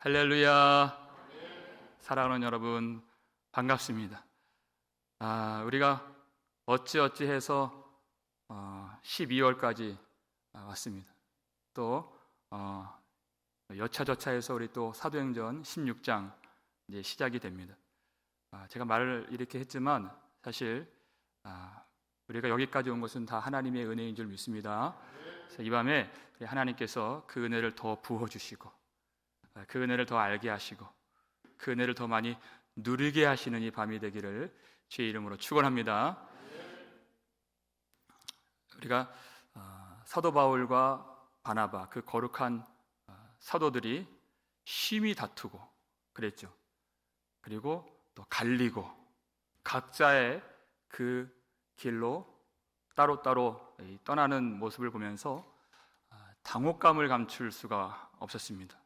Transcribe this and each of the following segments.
할렐루야. 사랑하는 여러분, 반갑습니다. 우리가 어찌어찌해서 12월까지 왔습니다. 또 여차저차해서 우리 또 사도행전 16장 이제 시작이 됩니다. 제가 말을 이렇게 했지만 사실 우리가 여기까지 온 것은 다 하나님의 은혜인 줄 믿습니다. 그래서 이 밤에 하나님께서 그 은혜를 더 부어주시고 그 은혜를 더 알게 하시고 그 은혜를 더 많이 누리게 하시는 이 밤이 되기를 주의 이름으로 축원합니다. 우리가 사도 바울과 바나바, 그 거룩한 사도들이 심히 다투고 그랬죠. 그리고 또 갈리고 각자의 그 길로 따로따로 떠나는 모습을 보면서 당혹감을 감출 수가 없었습니다.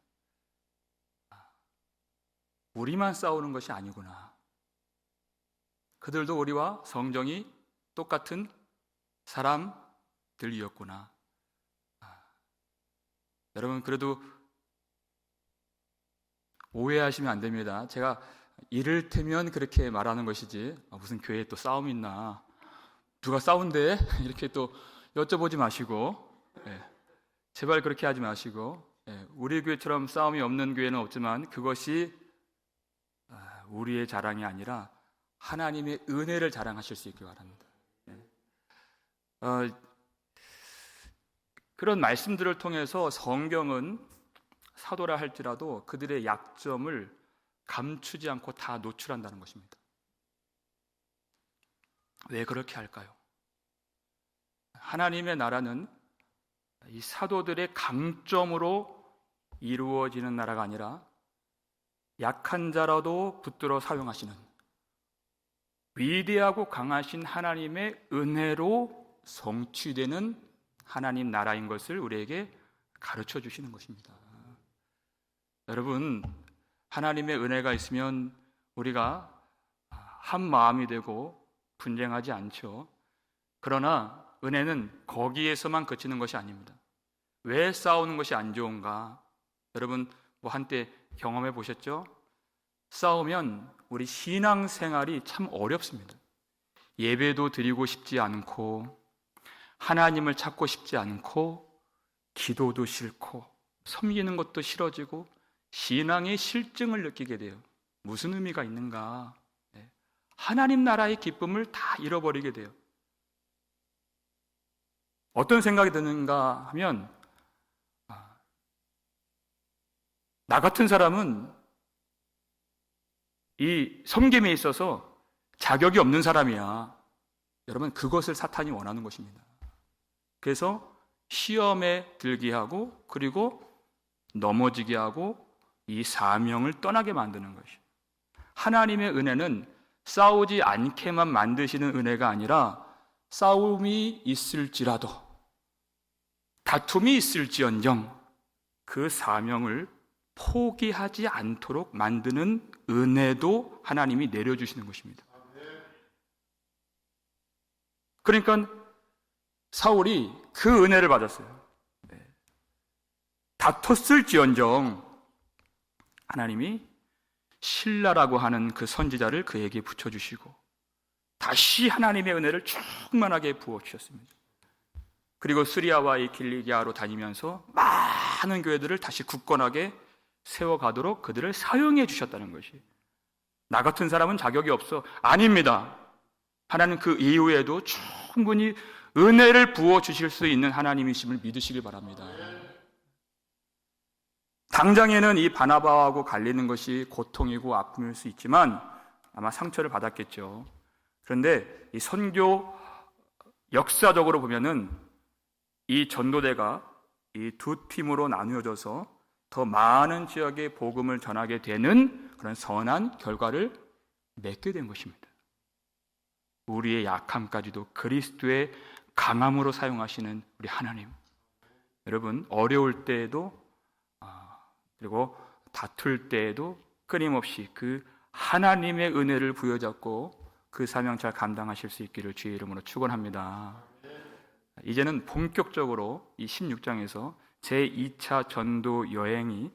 우리만 싸우는 것이 아니구나. 그들도 우리와 성정이 똑같은 사람들이었구나. 여러분, 그래도 오해하시면 안 됩니다. 제가 이를테면 그렇게 말하는 것이지 무슨 교회에 또 싸움이 있나, 누가 싸운대? 이렇게 또 여쭤보지 마시고, 제발 그렇게 하지 마시고, 우리 교회처럼 싸움이 없는 교회는 없지만 그것이 우리의 자랑이 아니라 하나님의 은혜를 자랑하실 수 있길 바랍니다. 그런 말씀들을 통해서 성경은 사도라 할지라도 그들의 약점을 감추지 않고 다 노출한다는 것입니다. 왜 그렇게 할까요? 하나님의 나라는 이 사도들의 강점으로 이루어지는 나라가 아니라 약한 자라도 붙들어 사용하시는 위대하고 강하신 하나님의 은혜로 성취되는 하나님 나라인 것을 우리에게 가르쳐 주시는 것입니다. 여러분, 하나님의 은혜가 있으면 우리가 한 마음이 되고 분쟁하지 않죠. 그러나 은혜는 거기에서만 그치는 것이 아닙니다. 왜 싸우는 것이 안 좋은가? 여러분, 한때 경험해 보셨죠? 싸우면 우리 신앙생활이 참 어렵습니다. 예배도 드리고 싶지 않고 하나님을 찾고 싶지 않고 기도도 싫고 섬기는 것도 싫어지고 신앙의 실증을 느끼게 돼요. 무슨 의미가 있는가? 하나님 나라의 기쁨을 다 잃어버리게 돼요. 어떤 생각이 드는가 하면 나 같은 사람은 이 섬김에 있어서 자격이 없는 사람이야. 여러분, 그것을 사탄이 원하는 것입니다. 그래서 시험에 들게 하고 그리고 넘어지게 하고 이 사명을 떠나게 만드는 것이에요. 하나님의 은혜는 싸우지 않게만 만드시는 은혜가 아니라 싸움이 있을지라도 다툼이 있을지언정 그 사명을 포기하지 않도록 만드는 은혜도 하나님이 내려주시는 것입니다. 그러니까 사울이 그 은혜를 받았어요. 다퉜을지언정 하나님이 실라라고 하는 그 선지자를 그에게 붙여주시고 다시 하나님의 은혜를 충만하게 부어주셨습니다. 그리고 스리아와 이 길리기아로 다니면서 많은 교회들을 다시 굳건하게 세워가도록 그들을 사용해 주셨다는 것이, 나 같은 사람은 자격이 없어. 아닙니다. 하나님 그 이후에도 충분히 은혜를 부어주실 수 있는 하나님이심을 믿으시길 바랍니다. 당장에는 이 바나바하고 갈리는 것이 고통이고 아픔일 수 있지만 아마 상처를 받았겠죠. 그런데 이 선교 역사적으로 보면은 이 전도대가 이 두 팀으로 나누어져서 더 많은 지역에 복음을 전하게 되는 그런 선한 결과를 맺게 된 것입니다. 우리의 약함까지도 그리스도의 강함으로 사용하시는 우리 하나님. 여러분, 어려울 때에도 그리고 다툴 때에도 끊임없이 그 하나님의 은혜를 부여잡고 그 사명 잘 감당하실 수 있기를 주의 이름으로 축원합니다. 이제는 본격적으로 이 16장에서 제2차 전도 여행이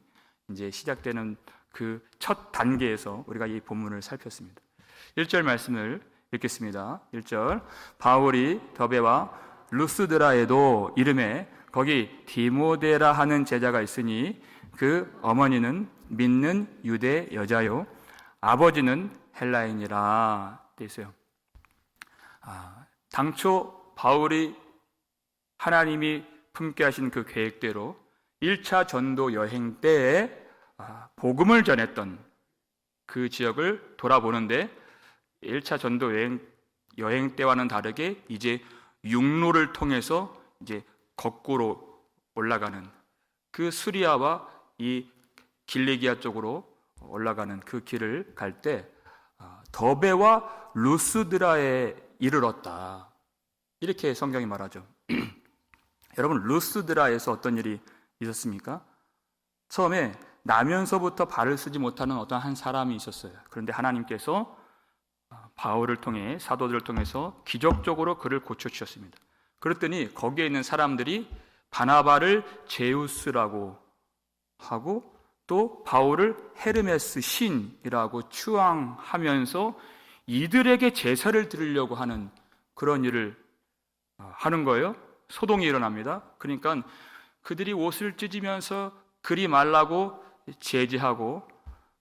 이제 시작되는 그 첫 단계에서 우리가 이 본문을 살폈습니다. 1절 말씀을 읽겠습니다. 1절 바울이 더베와 루스드라에도 이름에 거기 디모데라 하는 제자가 있으니 그 어머니는 믿는 유대 여자요 아버지는 헬라인이라 돼 있어요. 당초 바울이 하나님이 품게 하신 그 계획대로 1차 전도 여행 때에 복음을 전했던 그 지역을 돌아보는데 1차 전도 여행 때와는 다르게 이제 육로를 통해서 이제 거꾸로 올라가는 그 수리아와 이 길리기아 쪽으로 올라가는 그 길을 갈 때 더베와 루스드라에 이르렀다. 이렇게 성경이 말하죠. 여러분, 루스드라에서 어떤 일이 있었습니까? 처음에 나면서부터 발을 쓰지 못하는 어떤 한 사람이 있었어요. 그런데 하나님께서 바울을 통해, 사도들을 통해서 기적적으로 그를 고쳐주셨습니다. 그랬더니 거기에 있는 사람들이 바나바를 제우스라고 하고 또 바울을 헤르메스 신이라고 추앙하면서 이들에게 제사를 드리려고 하는 그런 일을 하는 거예요. 소동이 일어납니다. 그러니까 그들이 옷을 찢으면서 그리 말라고 제지하고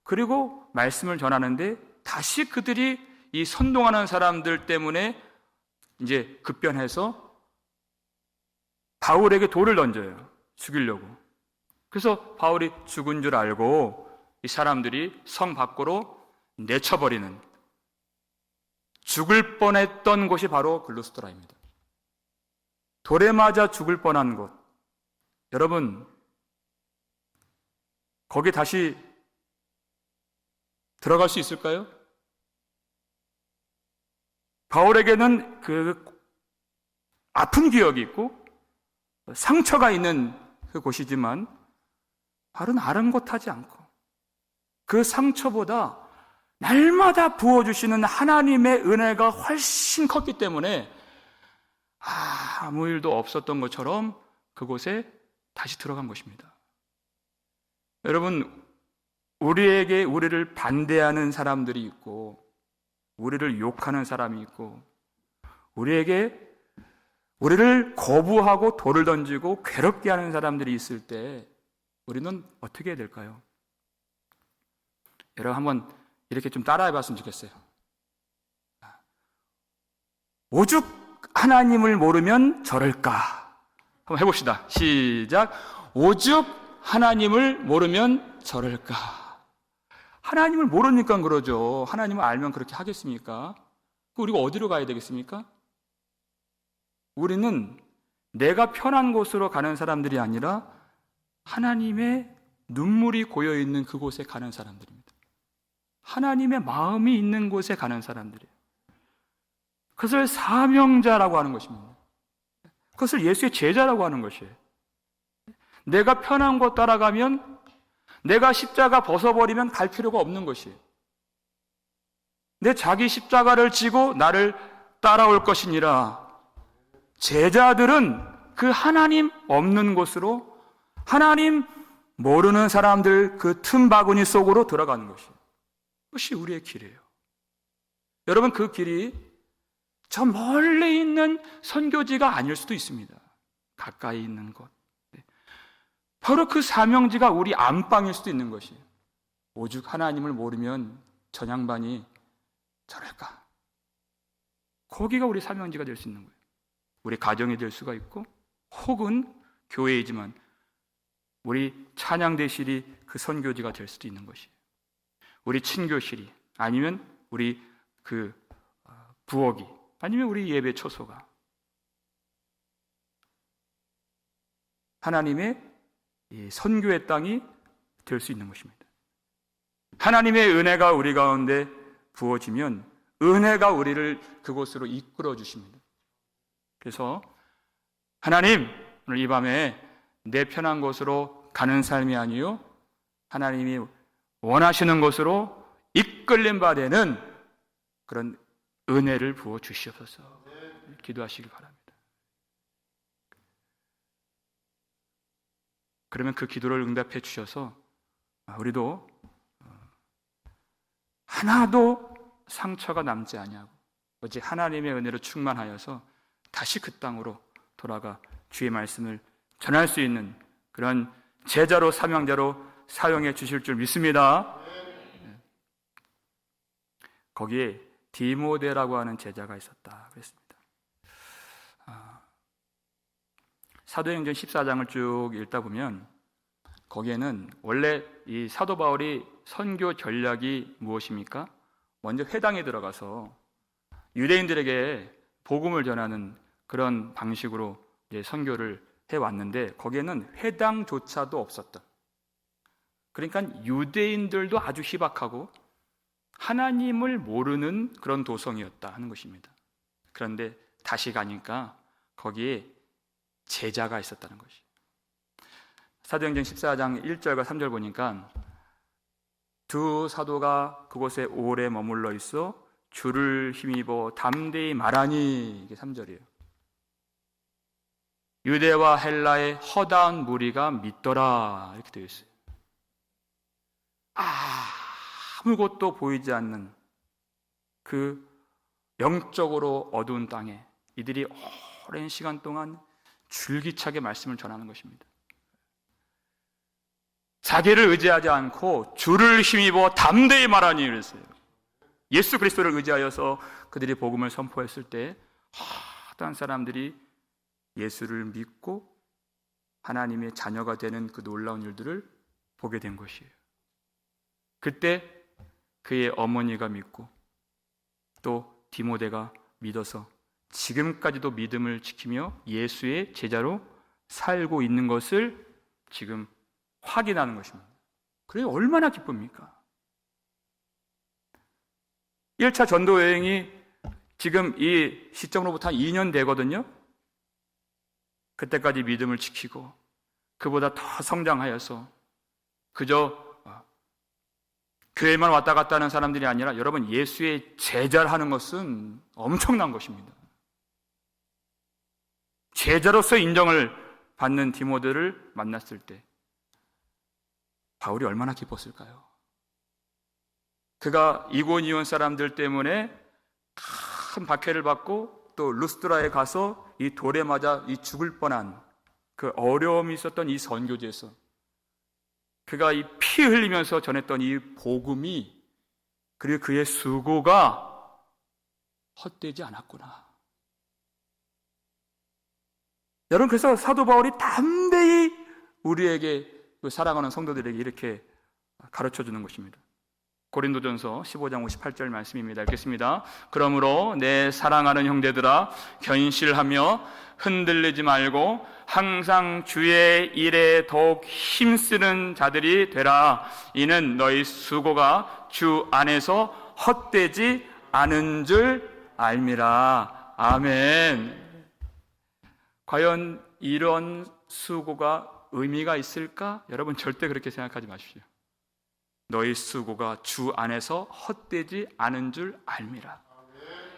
그리고 말씀을 전하는데 다시 그들이 이 선동하는 사람들 때문에 이제 급변해서 바울에게 돌을 던져요. 죽이려고. 그래서 바울이 죽은 줄 알고 이 사람들이 성 밖으로 내쳐버리는, 죽을 뻔했던 곳이 바로 루스드라입니다. 돌에 맞아 죽을 뻔한 곳. 여러분, 거기 다시 들어갈 수 있을까요? 바울에게는 그 아픈 기억이 있고 상처가 있는 그 곳이지만 바울은 아랑곳하지 않고 그 상처보다 날마다 부어주시는 하나님의 은혜가 훨씬 컸기 때문에 아무 일도 없었던 것처럼 그곳에 다시 들어간 것입니다. 여러분, 우리에게 우리를 반대하는 사람들이 있고 우리를 욕하는 사람이 있고 우리를 거부하고 돌을 던지고 괴롭게 하는 사람들이 있을 때 우리는 어떻게 해야 될까요? 여러분 한번 이렇게 좀 따라해 봤으면 좋겠어요. 오죽 하나님을 모르면 저럴까? 한번 해봅시다. 시작. 오죽 하나님을 모르면 저럴까? 하나님을 모르니까 그러죠. 하나님을 알면 그렇게 하겠습니까? 우리가 어디로 가야 되겠습니까? 우리는 내가 편한 곳으로 가는 사람들이 아니라 하나님의 눈물이 고여있는 그곳에 가는 사람들입니다. 하나님의 마음이 있는 곳에 가는 사람들이에요. 그것을 사명자라고 하는 것입니다. 그것을 예수의 제자라고 하는 것이에요. 내가 편한 곳 따라가면, 내가 십자가 벗어버리면 갈 필요가 없는 것이에요. 내 자기 십자가를 지고 나를 따라올 것이니라. 제자들은 그 하나님 없는 곳으로, 하나님 모르는 사람들 그 틈바구니 속으로 들어가는 것이에요. 그것이 우리의 길이에요. 여러분, 그 길이 저 멀리 있는 선교지가 아닐 수도 있습니다. 가까이 있는 곳. 바로 그 사명지가 우리 안방일 수도 있는 것이에요. 오죽 하나님을 모르면 저 양반이 저럴까? 거기가 우리 사명지가 될 수 있는 거예요. 우리 가정이 될 수가 있고, 혹은 교회이지만 우리 찬양대실이 그 선교지가 될 수도 있는 것이에요. 우리 친교실이, 아니면 우리 그 부엌이, 아니면 우리 예배 초소가 하나님의 이 선교의 땅이 될 수 있는 것입니다. 하나님의 은혜가 우리 가운데 부어지면 은혜가 우리를 그곳으로 이끌어 주십니다. 그래서 하나님, 오늘 이 밤에 내 편한 곳으로 가는 삶이 아니요 하나님이 원하시는 곳으로 이끌림 바 되는 그런 은혜를 부어 주시옵소서. 기도하시기 바랍니다. 그러면 그 기도를 응답해 주셔서 우리도 하나도 상처가 남지 아니하고 오직 하나님의 은혜로 충만하여서 다시 그 땅으로 돌아가 주의 말씀을 전할 수 있는 그런 제자로 사명자로 사용해 주실 줄 믿습니다. 거기에 디모데라고 하는 제자가 있었다 그랬습니다. 사도행전 14장을 쭉 읽다 보면 거기에는 원래 이 사도 바울이 선교 전략이 무엇입니까? 먼저 회당에 들어가서 유대인들에게 복음을 전하는 그런 방식으로 이제 선교를 해왔는데 거기에는 회당조차도 없었던, 그러니까 유대인들도 아주 희박하고 하나님을 모르는 그런 도성이었다 하는 것입니다. 그런데 다시 가니까 거기에 제자가 있었다는 것이에요. 사도행전 14장 1절과 3절 보니까 두 사도가 그곳에 오래 머물러 있어 주를 힘입어 담대히 말하니, 이게 3절이에요. 유대와 헬라의 허다한 무리가 믿더라, 이렇게 되어 있어요. 아무것도 보이지 않는 그 영적으로 어두운 땅에 이들이 오랜 시간 동안 줄기차게 말씀을 전하는 것입니다. 자기를 의지하지 않고 주를 힘입어 담대히 말하니 그랬어요. 예수 그리스도를 의지하여서 그들이 복음을 선포했을 때 어떤 사람들이 예수를 믿고 하나님의 자녀가 되는 그 놀라운 일들을 보게 된 것이에요. 그때 그의 어머니가 믿고 또 디모데가 믿어서 지금까지도 믿음을 지키며 예수의 제자로 살고 있는 것을 지금 확인하는 것입니다. 그래 얼마나 기쁩니까? 1차 전도 여행이 지금 이 시점으로부터 한 2년 되거든요. 그때까지 믿음을 지키고 그보다 더 성장하여서 그저 교회만 왔다 갔다 하는 사람들이 아니라 여러분 예수의 제자를 하는 것은 엄청난 것입니다. 제자로서 인정을 받는 디모데를 만났을 때 바울이 얼마나 기뻤을까요? 그가 이고니온 사람들 때문에 큰 박해를 받고 또 루스드라에 가서 이 돌에 맞아 이 죽을 뻔한 그 어려움이 있었던 이 선교지에서 그가 이 피 흘리면서 전했던 이 복음이, 그리고 그의 수고가 헛되지 않았구나. 여러분, 그래서 사도 바울이 담대히 우리에게, 사랑하는 성도들에게 이렇게 가르쳐 주는 것입니다. 고린도전서 15장 58절 말씀입니다. 읽겠습니다. 그러므로 내 사랑하는 형제들아, 견실하며 흔들리지 말고 항상 주의 일에 더욱 힘쓰는 자들이 되라. 이는 너희 수고가 주 안에서 헛되지 않은 줄 알미라. 아멘. 과연 이런 수고가 의미가 있을까? 여러분 절대 그렇게 생각하지 마십시오. 너희 수고가 주 안에서 헛되지 않은 줄 알미라.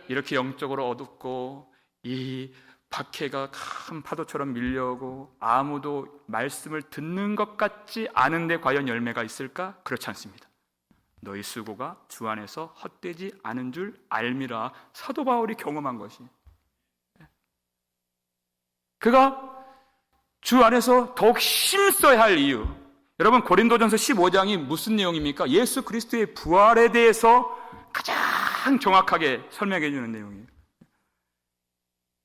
이렇게 영적으로 어둡고 이 박해가 큰 파도처럼 밀려오고 아무도 말씀을 듣는 것 같지 않은데 과연 열매가 있을까? 그렇지 않습니다. 너희 수고가 주 안에서 헛되지 않은 줄 알미라. 사도 바울이 경험한 것이, 그가 주 안에서 더욱 힘써야 할 이유, 여러분 고린도전서 15장이 무슨 내용입니까? 예수 그리스도의 부활에 대해서 가장 정확하게 설명해 주는 내용이에요.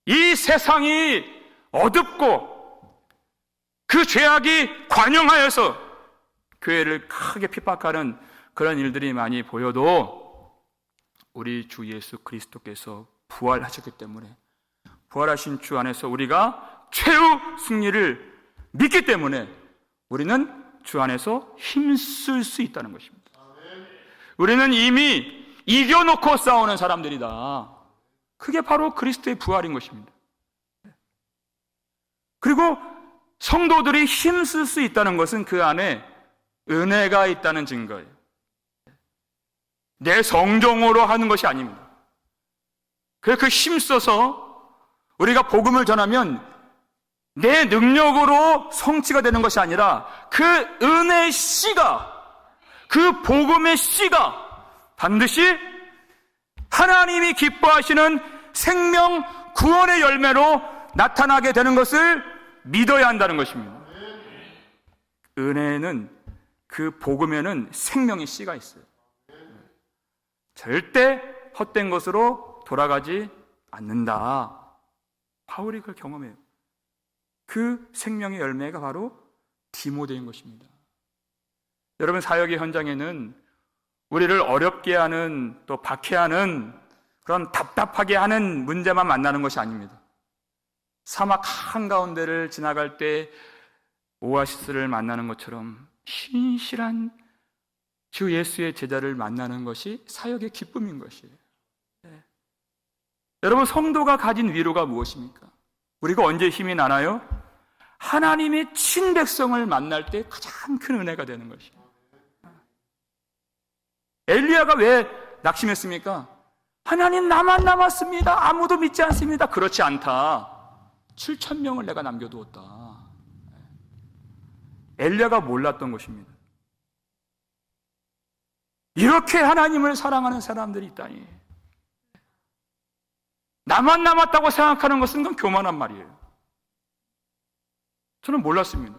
이 세상이 어둡고 그 죄악이 관영하여서 교회를 크게 핍박하는 그런 일들이 많이 보여도 우리 주 예수 그리스도께서 부활하셨기 때문에, 부활하신 주 안에서 우리가 최후 승리를 믿기 때문에 우리는 주 안에서 힘쓸 수 있다는 것입니다. 우리는 이미 이겨놓고 싸우는 사람들이다. 그게 바로 그리스도의 부활인 것입니다. 그리고 성도들이 힘쓸 수 있다는 것은 그 안에 은혜가 있다는 증거예요. 내 성정으로 하는 것이 아닙니다. 그래서 그 힘써서 우리가 복음을 전하면 내 능력으로 성취가 되는 것이 아니라 그 은혜의 씨가 그 복음의 씨가 반드시 하나님이 기뻐하시는 생명 구원의 열매로 나타나게 되는 것을 믿어야 한다는 것입니다. 은혜는 그 복음에는 생명의 씨가 있어요. 절대 헛된 것으로 돌아가지 않는다. 바울이 그걸 경험해요. 그 생명의 열매가 바로 디모데인 것입니다. 여러분, 사역의 현장에는 우리를 어렵게 하는, 또 박해하는, 그런 답답하게 하는 문제만 만나는 것이 아닙니다. 사막 한가운데를 지나갈 때 오아시스를 만나는 것처럼 신실한 주 예수의 제자를 만나는 것이 사역의 기쁨인 것이에요. 네. 여러분, 성도가 가진 위로가 무엇입니까? 우리가 언제 힘이 나나요? 하나님의 친백성을 만날 때 가장 큰 은혜가 되는 것이에요. 엘리야가 왜 낙심했습니까? 하나님, 나만 남았습니다. 아무도 믿지 않습니다. 그렇지 않다. 7,000명을 내가 남겨두었다. 엘리야가 몰랐던 것입니다. 이렇게 하나님을 사랑하는 사람들이 있다니. 나만 남았다고 생각하는 것은 그건 교만한 말이에요. 저는 몰랐습니다.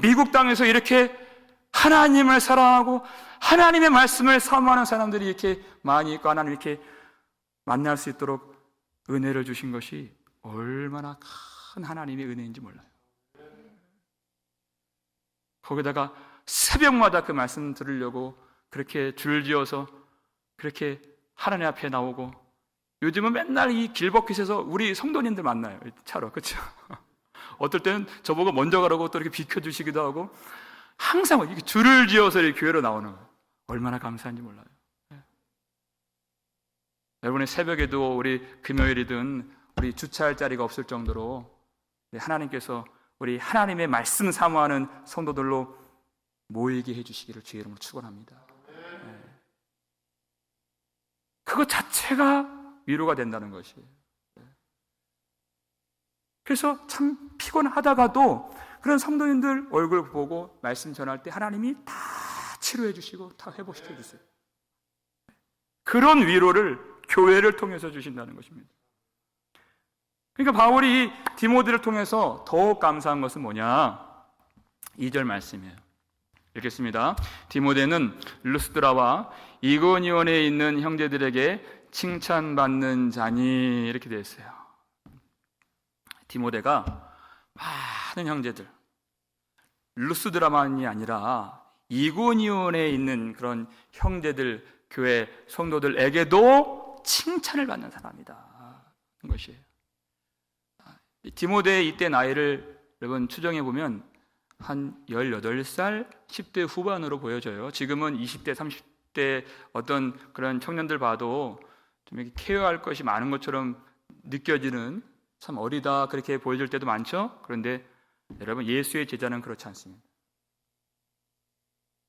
미국 땅에서 이렇게 하나님을 사랑하고 하나님의 말씀을 사모하는 사람들이 이렇게 많이 있고 하나님 이렇게 만날 수 있도록 은혜를 주신 것이 얼마나 큰 하나님의 은혜인지 몰라요. 거기다가 새벽마다 그 말씀 들으려고 그렇게 줄지어서 그렇게 하나님 앞에 나오고, 요즘은 맨날 이 길버킷에서 우리 성도님들 만나요. 차로, 그렇죠? 어떨 때는 저보고 먼저 가라고 또 이렇게 비켜주시기도 하고, 항상 이렇게 줄을 지어서 이렇게 교회로 나오는 거예요. 얼마나 감사한지 몰라요. 여러분의 새벽에도 우리 금요일이든 우리 주차할 자리가 없을 정도로 하나님께서 우리 하나님의 말씀 사모하는 성도들로 모이게 해주시기를 주의 이름으로 축원합니다. 그것 자체가 위로가 된다는 것이에요. 그래서 참 피곤하다가도 그런 성도님들 얼굴 보고 말씀 전할 때 하나님이 다 치료해 주시고 다 회복시켜 주세요. 그런 위로를 교회를 통해서 주신다는 것입니다. 그러니까 바울이 디모데를 통해서 더욱 감사한 것은 뭐냐? 2절 말씀이에요. 읽겠습니다. 디모데는 루스드라와 이고니온에 있는 형제들에게 칭찬받는 자니, 이렇게 되어 있어요. 디모데가 많은 형제들, 루스드라만이 아니라 이고니온에 있는 그런 형제들, 교회 성도들에게도 칭찬을 받는 사람이다. 그런 것이에요. 디모데의 이때 나이를 여러분 추정해 보면 한 18살, 10대 후반으로 보여져요. 지금은 20대, 30대 어떤 그런 청년들 봐도 좀 이렇게 케어할 것이 많은 것처럼 느껴지는, 참 어리다 그렇게 보여질 때도 많죠. 그런데 여러분, 예수의 제자는 그렇지 않습니다.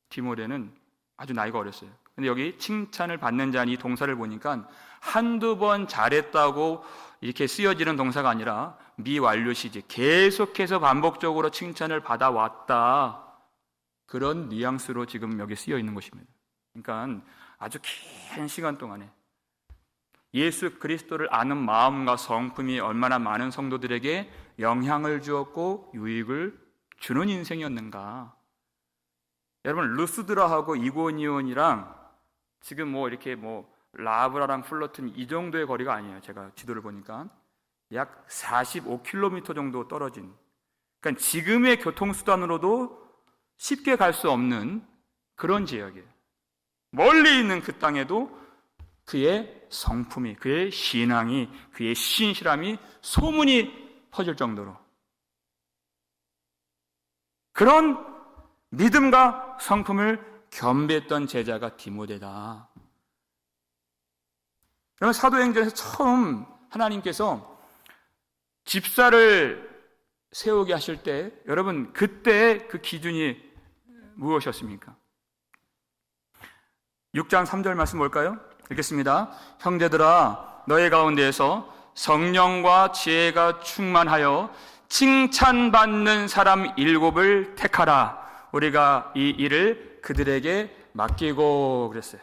디모데는 아주 나이가 어렸어요. 근데 여기 칭찬을 받는 자는 이 동사를 보니까 한두 번 잘했다고 이렇게 쓰여지는 동사가 아니라 미완료시제, 계속해서 반복적으로 칭찬을 받아왔다, 그런 뉘앙스로 지금 여기 쓰여 있는 것입니다. 그러니까 아주 긴 시간 동안에 예수 그리스도를 아는 마음과 성품이 얼마나 많은 성도들에게 영향을 주었고 유익을 주는 인생이었는가. 여러분, 루스드라하고 이고니온이랑 지금 뭐 이렇게 뭐 라브라랑 플러튼 이 정도의 거리가 아니에요. 제가 지도를 보니까 약 45km 정도 떨어진, 그러니까 지금의 교통수단으로도 쉽게 갈 수 없는 그런 지역이에요. 멀리 있는 그 땅에도 그의 성품이, 그의 신앙이, 그의 신실함이 소문이 퍼질 정도로 그런 믿음과 성품을 겸비했던 제자가 디모데다. 그러면 사도행전에서 처음 하나님께서 집사를 세우게 하실 때, 여러분 그때 그 기준이 무엇이었습니까? 6장 3절 말씀 볼까요? 읽겠습니다. 형제들아, 너희 가운데에서 성령과 지혜가 충만하여 칭찬받는 사람 7을 택하라. 우리가 이 일을 그들에게 맡기고 그랬어요.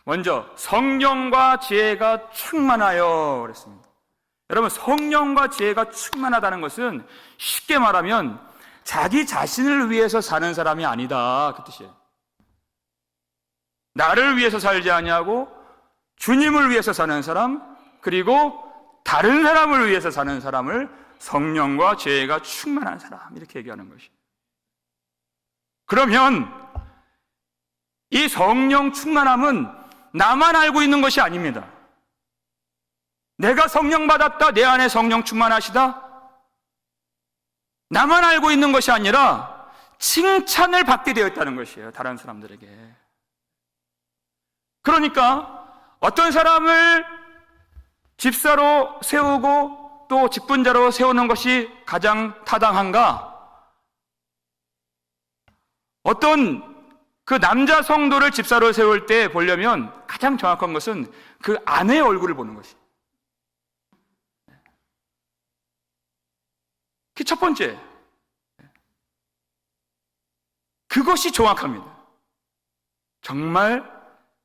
먼저 성령과 지혜가 충만하여 그랬습니다. 여러분, 성령과 지혜가 충만하다는 것은 쉽게 말하면 자기 자신을 위해서 사는 사람이 아니다, 그 뜻이에요. 나를 위해서 살지 아니하고 주님을 위해서 사는 사람, 그리고 다른 사람을 위해서 사는 사람을 성령과 지혜가 충만한 사람, 이렇게 얘기하는 것이에요. 그러면 이 성령 충만함은 나만 알고 있는 것이 아닙니다. 내가 성령 받았다, 내 안에 성령 충만하시다, 나만 알고 있는 것이 아니라 칭찬을 받게 되어 있다는 것이에요, 다른 사람들에게. 그러니까 어떤 사람을 집사로 세우고 또 직분자로 세우는 것이 가장 타당한가? 어떤 그 남자 성도를 집사로 세울 때 보려면 가장 정확한 것은 그 아내의 얼굴을 보는 것이에요. 그게 첫 번째. 그것이 정확합니다. 정말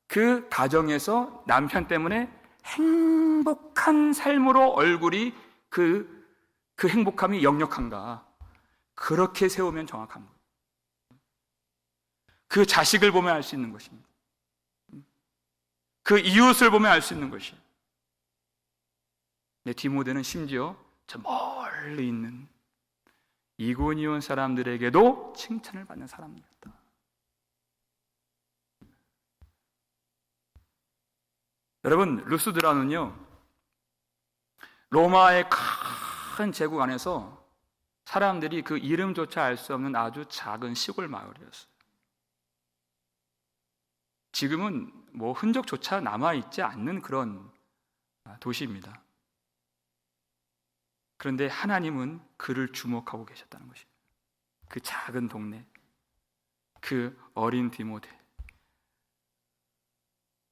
그 가정에서 남편 때문에 행복한 삶으로 얼굴이 그 행복함이 역력한가. 그렇게 세우면 정확한 거예요. 그 자식을 보면 알 수 있는 것입니다. 그 이웃을 보면 알 수 있는 것이에요. 디모데는 심지어 저 멀리 있는 이고니온 사람들에게도 칭찬을 받는 사람이었다. 여러분, 루스드라는요, 로마의 큰 제국 안에서 사람들이 그 이름조차 알 수 없는 아주 작은 시골 마을이었어요. 지금은 뭐 흔적조차 남아있지 않는 그런 도시입니다. 그런데 하나님은 그를 주목하고 계셨다는 것입니다. 그 작은 동네, 그 어린 디모데,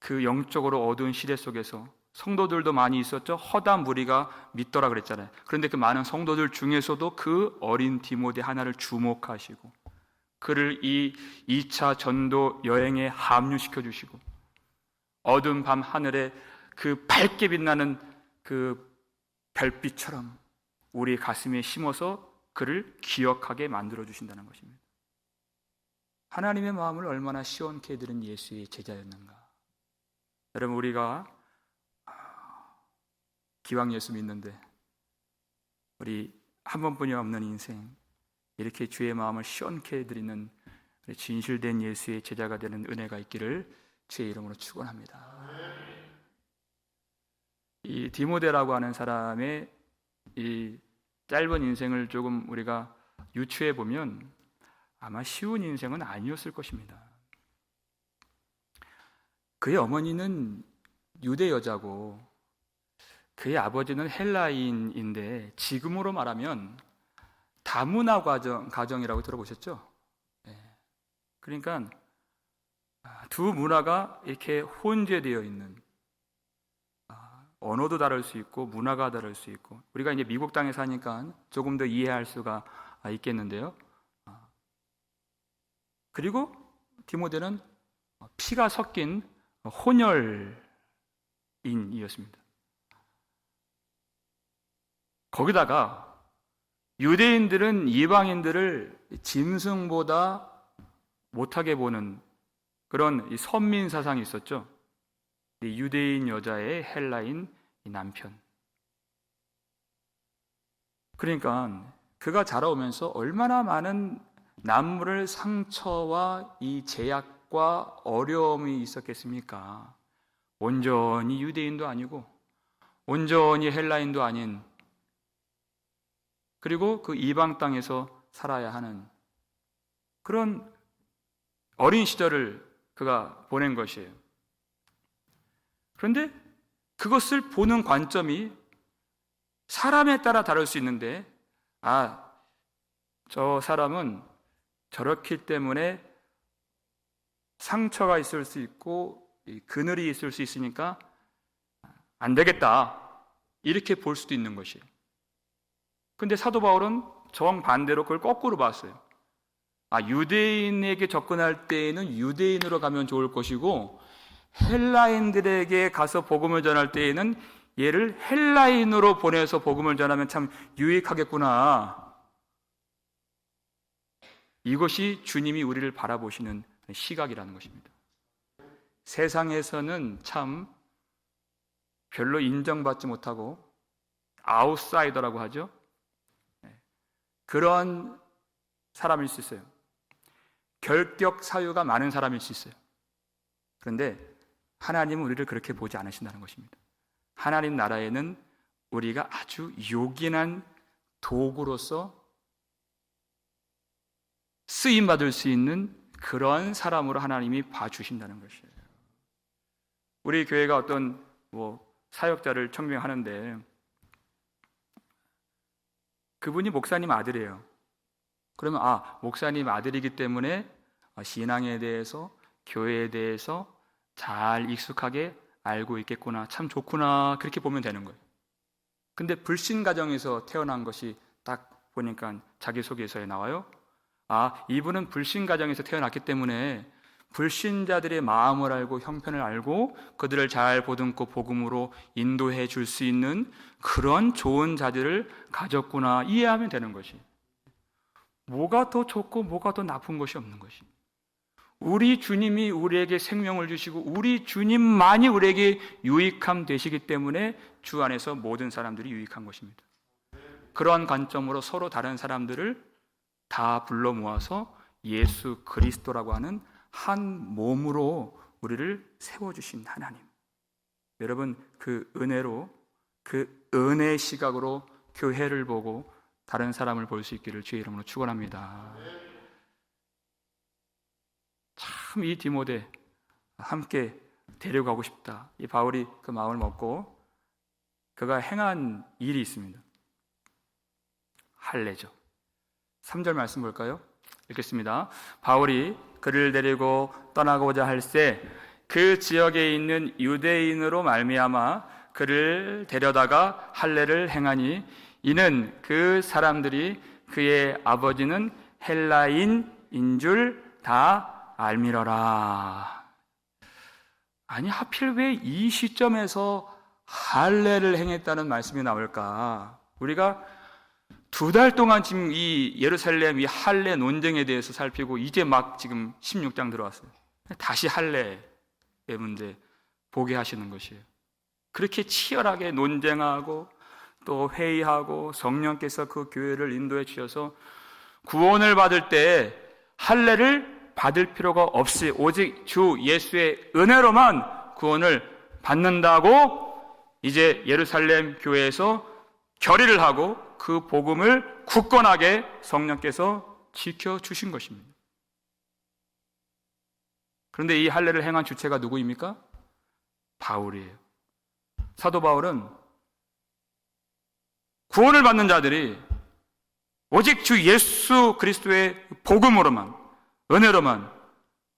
그 영적으로 어두운 시대 속에서 성도들도 많이 있었죠. 허다 무리가 믿더라 그랬잖아요. 그런데 그 많은 성도들 중에서도 그 어린 디모데 하나를 주목하시고 그를 이 2차 전도 여행에 합류시켜 주시고 어두운 밤 하늘에 그 밝게 빛나는 그 별빛처럼 우리 가슴에 심어서 그를 기억하게 만들어 주신다는 것입니다. 하나님의 마음을 얼마나 시원케 해드린 예수의 제자였는가. 여러분, 우리가 기왕 예수 믿는데 우리 한 번뿐이 없는 인생, 이렇게 주의 마음을 시원케 해드리는 진실된 예수의 제자가 되는 은혜가 있기를 주의 이름으로 축원합니다. 이 디모데라고 하는 사람의 이 짧은 인생을 조금 우리가 유추해 보면 아마 쉬운 인생은 아니었을 것입니다. 그의 어머니는 유대 여자고 그의 아버지는 헬라인인데 지금으로 말하면 다문화 가정이라고 들어보셨죠? 그러니까 두 문화가 이렇게 혼재되어 있는, 언어도 다를 수 있고 문화가 다를 수 있고, 우리가 이제 미국 땅에 사니까 조금 더 이해할 수가 있겠는데요. 그리고 디모데는 피가 섞인 혼혈인이었습니다. 거기다가 유대인들은 이방인들을 짐승보다 못하게 보는 그런 선민 사상이 있었죠. 유대인 여자의 헬라인 남편. 그러니까 그가 자라오면서 얼마나 많은 남물의 상처와 이 제약과 어려움이 있었겠습니까? 온전히 유대인도 아니고 온전히 헬라인도 아닌, 그리고 그 이방 땅에서 살아야 하는 그런 어린 시절을 그가 보낸 것이에요. 그런데 그것을 보는 관점이 사람에 따라 다를 수 있는데, 저 사람은 저렇기 때문에 상처가 있을 수 있고 그늘이 있을 수 있으니까 안 되겠다, 이렇게 볼 수도 있는 것이에요. 근데 사도 바울은 정반대로 그걸 거꾸로 봤어요. 유대인에게 접근할 때에는 유대인으로 가면 좋을 것이고 헬라인들에게 가서 복음을 전할 때에는 얘를 헬라인으로 보내서 복음을 전하면 참 유익하겠구나. 이것이 주님이 우리를 바라보시는 시각이라는 것입니다. 세상에서는 참 별로 인정받지 못하고 아웃사이더라고 하죠. 그런 사람일 수 있어요. 결격 사유가 많은 사람일 수 있어요. 그런데 하나님은 우리를 그렇게 보지 않으신다는 것입니다. 하나님 나라에는 우리가 아주 요긴한 도구로서 쓰임받을 수 있는 그런 사람으로 하나님이 봐주신다는 것이에요. 우리 교회가 어떤 사역자를 청명하는데 그분이 목사님 아들이에요. 그러면 목사님 아들이기 때문에 신앙에 대해서 교회에 대해서 잘 익숙하게 알고 있겠구나, 참 좋구나, 그렇게 보면 되는 거예요. 근데 불신 가정에서 태어난 것이 딱 보니까 자기소개서에 나와요. 이분은 불신 가정에서 태어났기 때문에 불신자들의 마음을 알고 형편을 알고 그들을 잘 보듬고 복음으로 인도해 줄 수 있는 그런 좋은 자질을 가졌구나, 이해하면 되는 것이. 뭐가 더 좋고 뭐가 더 나쁜 것이 없는 것이. 우리 주님이 우리에게 생명을 주시고 우리 주님만이 우리에게 유익함 되시기 때문에 주 안에서 모든 사람들이 유익한 것입니다. 그러한 관점으로 서로 다른 사람들을 다 불러 모아서 예수 그리스도라고 하는 한 몸으로 우리를 세워주신 하나님. 여러분, 그 은혜로, 그 은혜의 시각으로 교회를 보고 다른 사람을 볼 수 있기를 주의 이름으로 축원합니다. 참 이 디모데 함께 데려가고 싶다. 이 바울이 그 마음을 먹고 그가 행한 일이 있습니다. 할례죠. 3절 말씀 볼까요? 읽겠습니다. 바울이 그를 데리고 떠나고자 할새 그 지역에 있는 유대인으로 말미암아 그를 데려다가 할례를 행하니 이는 그 사람들이 그의 아버지는 헬라인인 줄 다 알미러라. 아니, 하필 왜 이 시점에서 할례를 행했다는 말씀이 나올까? 우리가 2달 동안 지금 이 예루살렘 이 할례 논쟁에 대해서 살피고 이제 막 지금 16장 들어왔어요. 다시 할례의 문제 보게 하시는 것이에요. 그렇게 치열하게 논쟁하고 또 회의하고 성령께서 그 교회를 인도해 주셔서 구원을 받을 때 할례를 받을 필요가 없이 오직 주 예수의 은혜로만 구원을 받는다고 이제 예루살렘 교회에서 결의를 하고 그 복음을 굳건하게 성령께서 지켜주신 것입니다. 그런데 이 할례를 행한 주체가 누구입니까? 바울이에요. 사도 바울은 구원을 받는 자들이 오직 주 예수 그리스도의 복음으로만, 은혜로만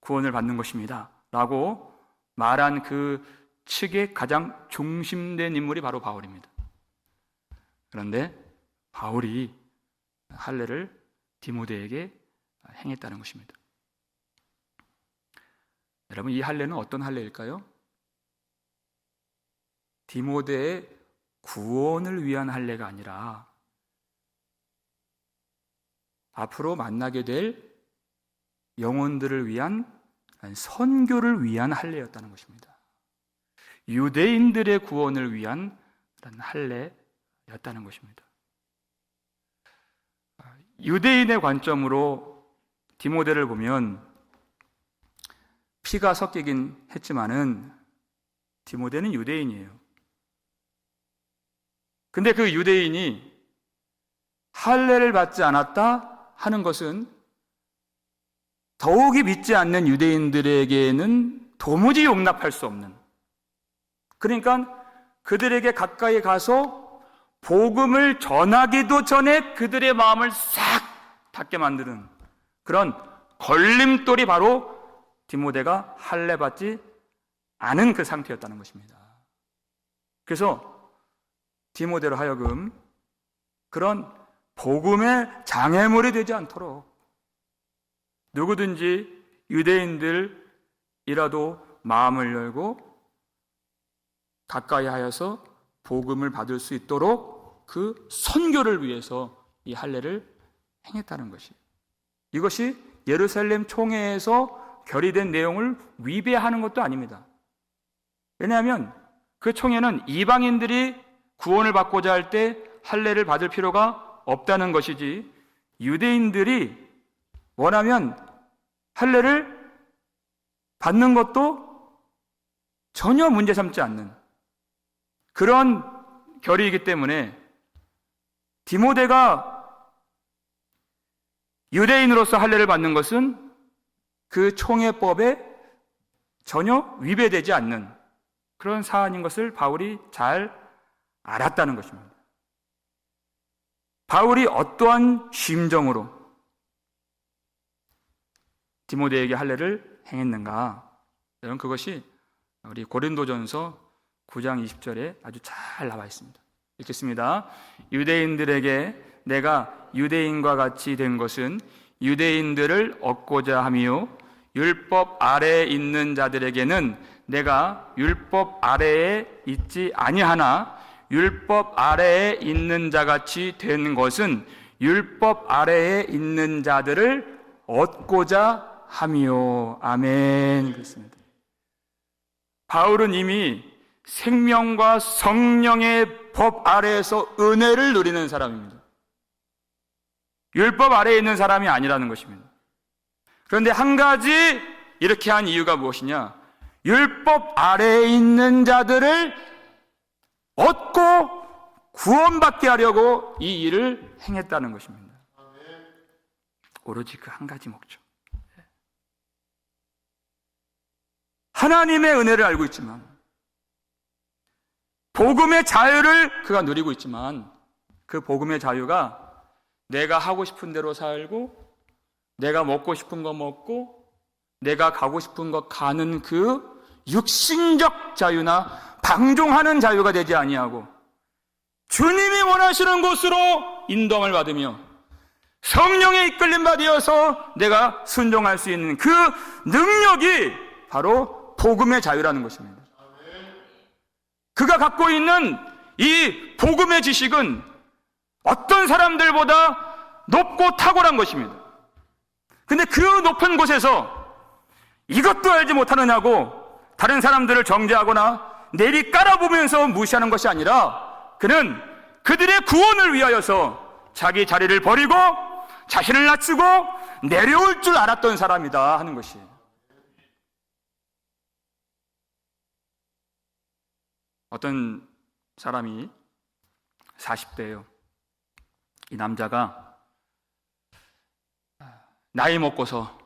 구원을 받는 것입니다 라고 말한 그 측의 가장 중심된 인물이 바로 바울입니다. 그런데 바울이 할례를 디모데에게 행했다는 것입니다. 여러분, 이 할례는 어떤 할례일까요? 디모데의 구원을 위한 할례가 아니라 앞으로 만나게 될 영혼들을 위한 선교를 위한 할례였다는 것입니다. 유대인들의 구원을 위한 할례였다는 것입니다. 유대인의 관점으로 디모데를 보면 피가 섞이긴 했지만은 디모데는 유대인이에요. 근데 그 유대인이 할례를 받지 않았다 하는 것은 더욱이 믿지 않는 유대인들에게는 도무지 용납할 수 없는, 그러니까 그들에게 가까이 가서 복음을 전하기도 전에 그들의 마음을 싹 닫게 만드는 그런 걸림돌이 바로 디모데가 할례 받지 않은 그 상태였다는 것입니다. 그래서 디모데로 하여금 그런 복음의 장애물이 되지 않도록 누구든지 유대인들이라도 마음을 열고 가까이 하여서 복음을 받을 수 있도록 그 선교를 위해서 이 할례를 행했다는 것이, 이것이 예루살렘 총회에서 결의된 내용을 위배하는 것도 아닙니다. 왜냐하면 그 총회는 이방인들이 구원을 받고자 할 때 할례를 받을 필요가 없다는 것이지, 유대인들이 원하면 할례를 받는 것도 전혀 문제 삼지 않는 그런 결의이기 때문에 디모데가 유대인으로서 할례를 받는 것은 그 총회법에 전혀 위배되지 않는 그런 사안인 것을 바울이 잘 알았다는 것입니다. 바울이 어떠한 심정으로 디모데에게 할례를 행했는가? 여러분, 그것이 우리 고린도전서 9장 20절에 아주 잘 나와 있습니다. 읽겠습니다. 유대인들에게 내가 유대인과 같이 된 것은 유대인들을 얻고자 함이요, 율법 아래에 있는 자들에게는 내가 율법 아래에 있지 아니하나 율법 아래에 있는 자같이 된 것은 율법 아래에 있는 자들을 얻고자 함이요. 아멘. 그렇습니다. 바울은 이미 생명과 성령의 법 아래에서 은혜를 누리는 사람입니다. 율법 아래에 있는 사람이 아니라는 것입니다. 그런데 한 가지 이렇게 한 이유가 무엇이냐? 율법 아래에 있는 자들을 얻고 구원받게 하려고 이 일을 행했다는 것입니다. 오로지 그 한 가지 목적. 하나님의 은혜를 알고 있지만, 복음의 자유를 그가 누리고 있지만, 그 복음의 자유가 내가 하고 싶은 대로 살고, 내가 먹고 싶은 거 먹고, 내가 가고 싶은 거 가는 그 육신적 자유나 방종하는 자유가 되지 아니하고, 주님이 원하시는 곳으로 인도함을 받으며 성령의 이끌림 받으어서 내가 순종할 수 있는 그 능력이 바로 복음의 자유라는 것입니다. 그가 갖고 있는 이 복음의 지식은 어떤 사람들보다 높고 탁월한 것입니다. 근데 그 높은 곳에서 이것도 알지 못하느냐고 다른 사람들을 정죄하거나 내리 깔아보면서 무시하는 것이 아니라, 그는 그들의 구원을 위하여서 자기 자리를 버리고 자신을 낮추고 내려올 줄 알았던 사람이다 하는 것이에요. 어떤 사람이 40대예요. 이 남자가 나이 먹고서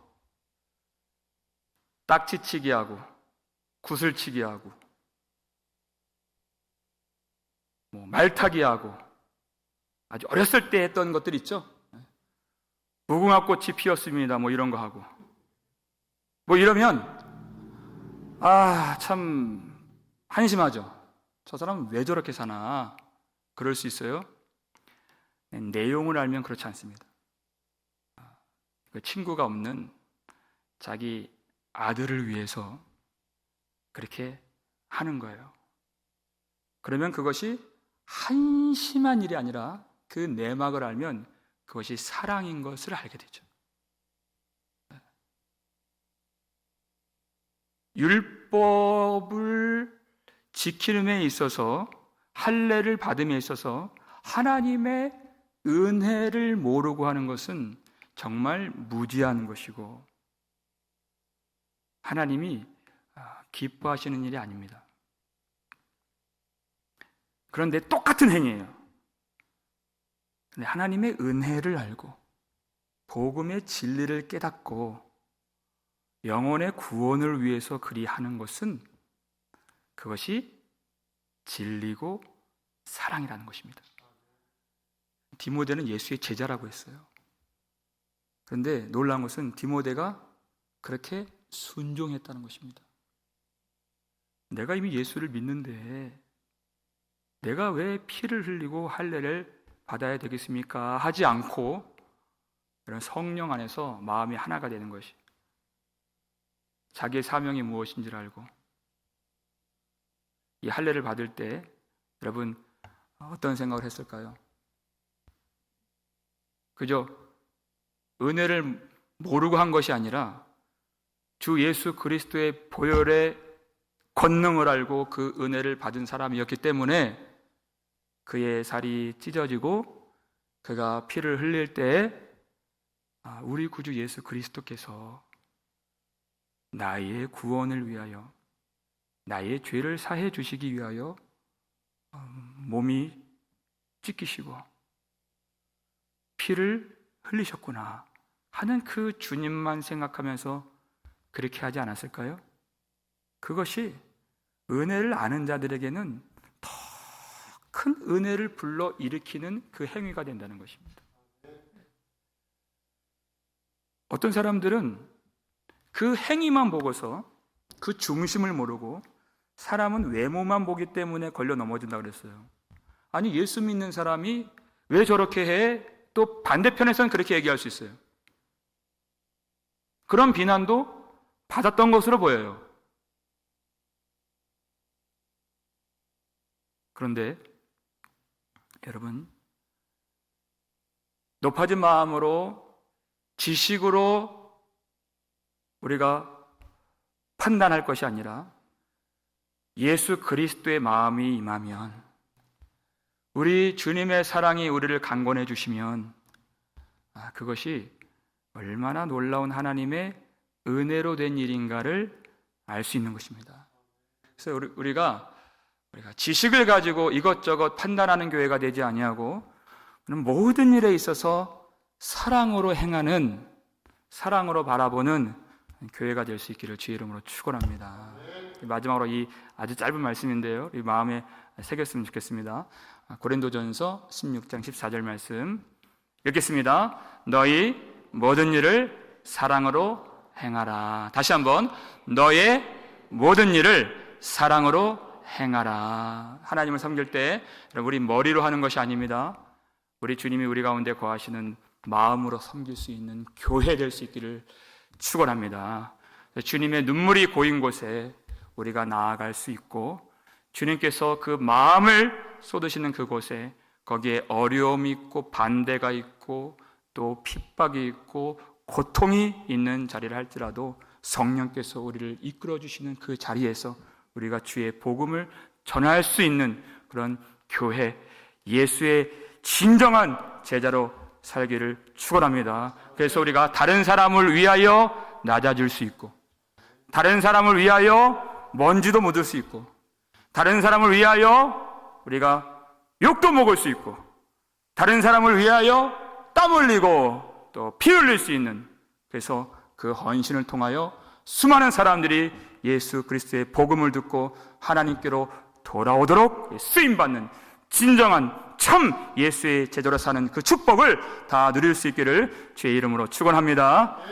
딱지치기 하고 구슬치기 하고 말타기 하고, 아주 어렸을 때 했던 것들 있죠. 무궁화 꽃이 피었습니다 이런 거 하고, 이러면 참 한심하죠. 저 사람은 왜 저렇게 사나 그럴 수 있어요. 내용을 알면 그렇지 않습니다. 그 친구가 없는 자기 아들을 위해서 그렇게 하는 거예요. 그러면 그것이 한심한 일이 아니라 그 내막을 알면 그것이 사랑인 것을 알게 되죠. 율법을 지킴에 있어서, 할례를 받음에 있어서 하나님의 은혜를 모르고 하는 것은 정말 무지한 것이고 하나님이 기뻐하시는 일이 아닙니다. 그런데 똑같은 행위예요. 근데 하나님의 은혜를 알고 복음의 진리를 깨닫고 영혼의 구원을 위해서 그리 하는 것은, 그것이 진리고 사랑이라는 것입니다. 디모데는 예수의 제자라고 했어요. 그런데 놀라운 것은 디모데가 그렇게 순종했다는 것입니다. 내가 이미 예수를 믿는데 내가 왜 피를 흘리고 할례를 받아야 되겠습니까? 하지 않고 그런 성령 안에서 마음이 하나가 되는 것이, 자기의 사명이 무엇인지를 알고 이 할례를 받을 때 여러분 어떤 생각을 했을까요? 그저 은혜를 모르고 한 것이 아니라 주 예수 그리스도의 보혈의 권능을 알고 그 은혜를 받은 사람이었기 때문에 그의 살이 찢어지고 그가 피를 흘릴 때 우리 구주 예수 그리스도께서 나의 구원을 위하여, 나의 죄를 사해 주시기 위하여 몸이 찢기시고 피를 흘리셨구나 하는 그 주님만 생각하면서 그렇게 하지 않았을까요? 그것이 은혜를 아는 자들에게는 더 큰 은혜를 불러 일으키는 그 행위가 된다는 것입니다. 어떤 사람들은 그 행위만 보고서 그 중심을 모르고 사람은 외모만 보기 때문에 걸려 넘어진다고 그랬어요. 아니, 예수 믿는 사람이 왜 저렇게 해? 또 반대편에서는 그렇게 얘기할 수 있어요. 그런 비난도 받았던 것으로 보여요. 그런데 여러분, 높아진 마음으로 지식으로 우리가 판단할 것이 아니라 예수 그리스도의 마음이 임하면, 우리 주님의 사랑이 우리를 강권해 주시면 그것이 얼마나 놀라운 하나님의 은혜로 된 일인가를 알 수 있는 것입니다. 그래서 우리가 지식을 가지고 이것저것 판단하는 교회가 되지 아니하고 모든 일에 있어서 사랑으로 행하는, 사랑으로 바라보는 교회가 될 수 있기를 주의 이름으로 축원합니다. 마지막으로 이 아주 짧은 말씀인데요, 이 마음에 새겼으면 좋겠습니다. 고린도전서 16장 14절 말씀 읽겠습니다. 너희 모든 일을 사랑으로 행하라. 다시 한번, 너의 모든 일을 사랑으로 행하라. 하나님을 섬길 때 우리 머리로 하는 것이 아닙니다. 우리 주님이 우리 가운데 거하시는 마음으로 섬길 수 있는 교회 될 수 있기를 축원합니다. 주님의 눈물이 고인 곳에 우리가 나아갈 수 있고, 주님께서 그 마음을 쏟으시는 그곳에, 거기에 어려움이 있고 반대가 있고 또 핍박이 있고 고통이 있는 자리를 할지라도 성령께서 우리를 이끌어 주시는 그 자리에서 우리가 주의 복음을 전할 수 있는 그런 교회, 예수의 진정한 제자로 살기를 축원합니다. 그래서 우리가 다른 사람을 위하여 낮아질 수 있고, 다른 사람을 위하여 먼지도 묻을 수 있고, 다른 사람을 위하여 우리가 욕도 먹을 수 있고, 다른 사람을 위하여 땀 흘리고 또 피 흘릴 수 있는, 그래서 그 헌신을 통하여 수많은 사람들이 예수 그리스도의 복음을 듣고 하나님께로 돌아오도록 쓰임받는 진정한 참 예수의 제자로 사는 그 축복을 다 누릴 수 있기를 주의 이름으로 축원합니다.